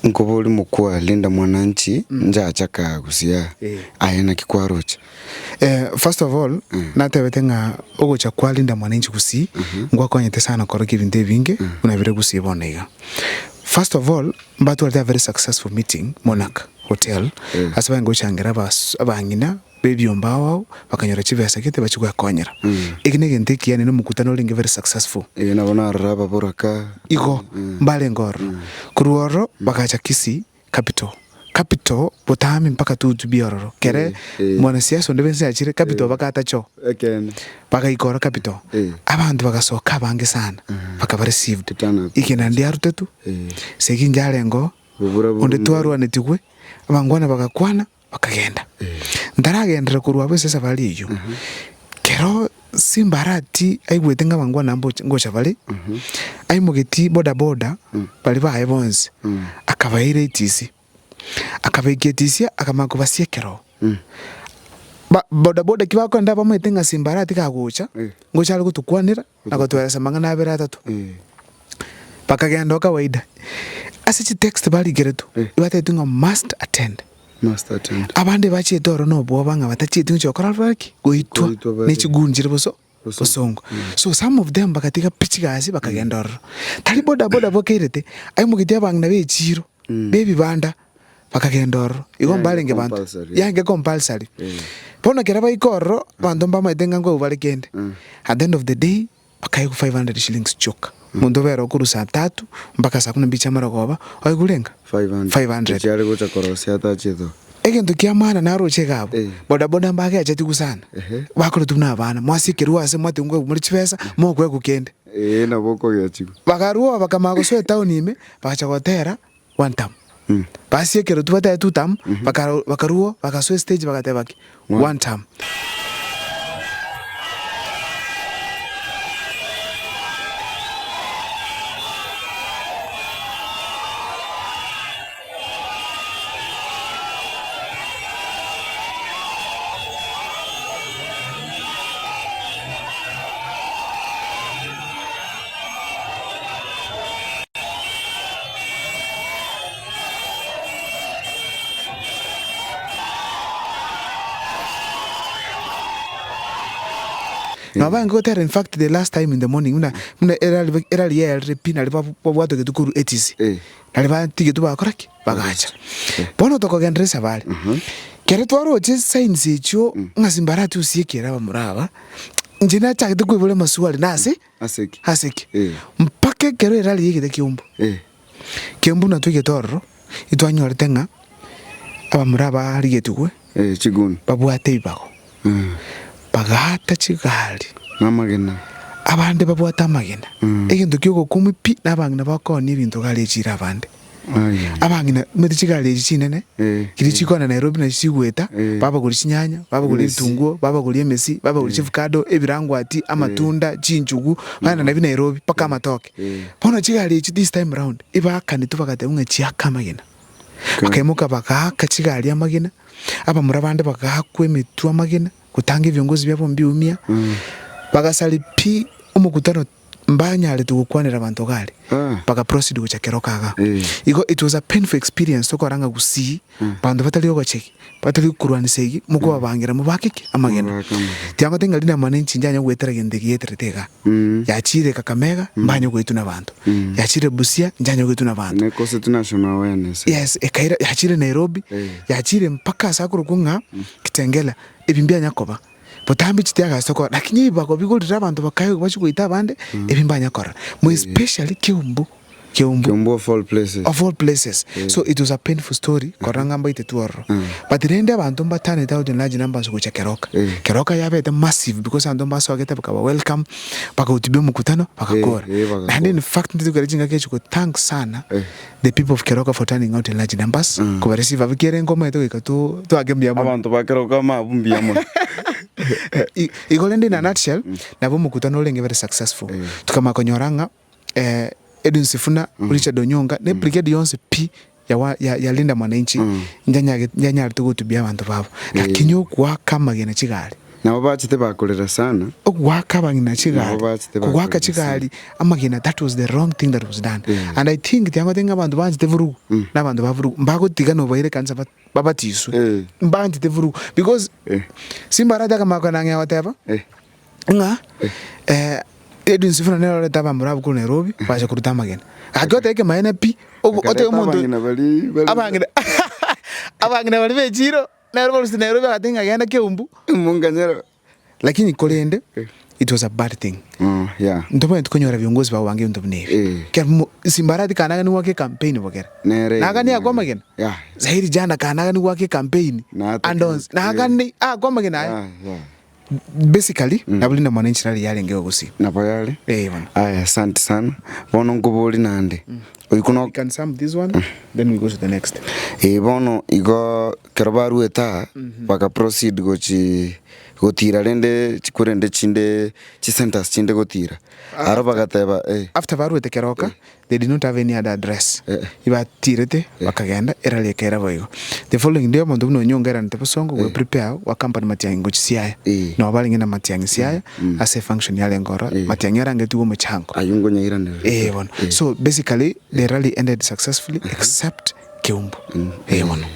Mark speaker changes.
Speaker 1: nkoboli mukwa Linda Mwananchi nja achaka gusia ayena kikwarocha.
Speaker 2: First of all natebete nga ogocha kwa Linda Mwananchi gusi ngwa konyete sana koroki binte binge unabire gusi bonega. First of all mbatu alta very successful meeting Monarch Hotel asaba ngochangira abangina baby ombao bakanyora chivesa kete bachigwa konyera ikinege nteki yani no mukutano linge very successful
Speaker 1: nabona raba boraka
Speaker 2: iko mbale ngoro kuruoro bakacha kisi capital botami mpaka tu biororo kere mwana siasa ndebense achire capital bakata cho baka ikora capital abantu bagasoka bange sana baka received ikina ndiaru tetu seki njalengo onde twarwa netigwe abangwana bakakwana bakagenda ndaragendera kurwa bese safari iyo kero simbarati aigwete ngabangwa nambo ngocha bali aimugeti boda bali baye bonse akabaire itisi akabegetisia akamako basiekero boda kibako ndaba mwetenga simbarati kagocha ngocha ali gutukwanira akatwara mangana abera atatu bakagenda kawaida asichi text bali geretu ibatetunga must attend abande bachi toro no bobanga batachitinga chokora baki goitwa nechigunjire bosongo so some of them bakatika pichigasi bakagenda oro tali boda bokerete aimugiti abangna bechiro baby banda bakagenda oro igo mbalenge bantu yange compulsory pona keraba ikoro bantu mbamaitenga ngo balikende at the end of the day bakaye 500 shillings choka mundo bero kurusa 3 mpaka saa 12 chamara goba ayigulenga 500
Speaker 1: cyari gocha korosia atachido
Speaker 2: egento kiamana naroche gabo boda mbage achati kusana bakoro tuna abana mwasikirwa ase mwatingwe muri chipesa mokwe kukende
Speaker 1: naboko yachigo
Speaker 2: bakaruwa bakamako so town ime bakacha gotera one time basiekero tubata two time bakaruwa bakaso stage bakatebaki one time Nabango there in fact the last time in the morning una era liel repina lipa bwato ketukuru etisi naliba tigetu bakoraki bagacha bono toko gendresa bali kere twaro che science icho ngasimbarati usiekera bamuraba njina chakete kwibule masuali nase aseki mpake kero era liegete kiumbu kiumbu na tuge toro itwanyo ritenga abamuraba ligetukwe
Speaker 1: chigun
Speaker 2: babwate ibako bagata chigali
Speaker 1: namagena
Speaker 2: abande babwata amagena egento kyo kumipi nabangina bakoni ibintu gale chira abande abangina meti chigali chinene kiri chikona Nairobi na chigweta baba kuri chinyanya baba kuri tunguo baba kuri emesi baba kuri avocado ebirangwati amatunda chinjugu bana na Nairobi paka amatoke pono chigali this time round iba kanito bakate unga chiaka amagena akayemuka bakaka chigali amagena aba murabande bakakwe mitu amagena kutanga viongozi byabo mbiumia bagasali pi umukutano mbanya ale tukwanira abantu gale baka proceed gucha kerokaga it was a painful experience to koranga gusi bantu batali ogacheki batali kurwanisegi muko babangira mubakiki amagena tiango tenga Linda Mwananchi njanya gwetera gendegi yeteretega yachire Kakamega mbanya gwetuna bantu yachire Busia njanya gwetuna bantu
Speaker 1: ne cause national awareness
Speaker 2: yes ekaira yachire Nairobi yachire mpaka sakuru kunga Kitengela ebimbya nyakoba botambi chitiaga soko lakini bako bigolira abantu bakayo bachikuita bande ebimbanya kora mo especially Kiumbu
Speaker 1: of all places
Speaker 2: so it was a painful story koranga mbaite tuoro but rende abantu mbatane tawo naji numbers go keroka yabete massive because abantu basogete bakaba welcome baka utibye mukutano bakakora and in fact ndikugerejinga kechuko thanks sana the people of Keroka for turning out in large numbers ko receive abikere ngoma eto ikatu to agembya
Speaker 1: abantu bakeroka mabumbya mo
Speaker 2: igolende na nutshell nabo mukutano lenge very successful tukamakonyoranga Edwin Sifuna Richard Onyonga ne brigade yonse P ya Linda Mwananchi njanya tugo tubya abantu babo lakini kwa kama gene chigali
Speaker 1: nabo bachite bakorera sana
Speaker 2: ogwaka bangina chigali kugwaka chigali amagina. That was the wrong thing that was done. And I think tiango tenga abantu banjite vurugu n'abantu bavurugu mbago tigano bayire kanza babatisu mbanjite vurugu because simbarada kama kana nya whatever nga Edwin Sifuna nero leta bamurabu ku Nairobi baje kuruta magena agote ke maene pi ote umuntu abangina bali bejiro Nairobi akatinga agenda Keumbu
Speaker 1: munganyero
Speaker 2: lakini kolende it was a bad thing.
Speaker 1: Yeah.
Speaker 2: Ndoba ntukonyora viongozi ba wange ndobnevi kero simbaradi kanaga ni wake campaign bogera naga ni agoma gena zahiri jana kanaga ni wake campaign andons naga ni agoma gena basically nabulinda mwananchi rali yale ngeo gusi
Speaker 1: napo yale
Speaker 2: bwana
Speaker 1: aya asante sana bono ngubuli nande
Speaker 2: we can sum this one then we go to the next
Speaker 1: bono igo kerobaru eta baka proceed gotira rende chikurende chinde centers chinde gotira aro bagateba
Speaker 2: after baru eta keroka they did not have any other address iba tirete bakagenda erale kera boyo the following day omuntu no nyongera ntepo songo we prepare wa company Matiang'i ngo chisiaya no balingi na Matiang'i siaya as a function yale ngora Matiang'i range tuwo mchango
Speaker 1: ayungo nyairane
Speaker 2: bwana so basically the rally ended successfully except Keumbu bwana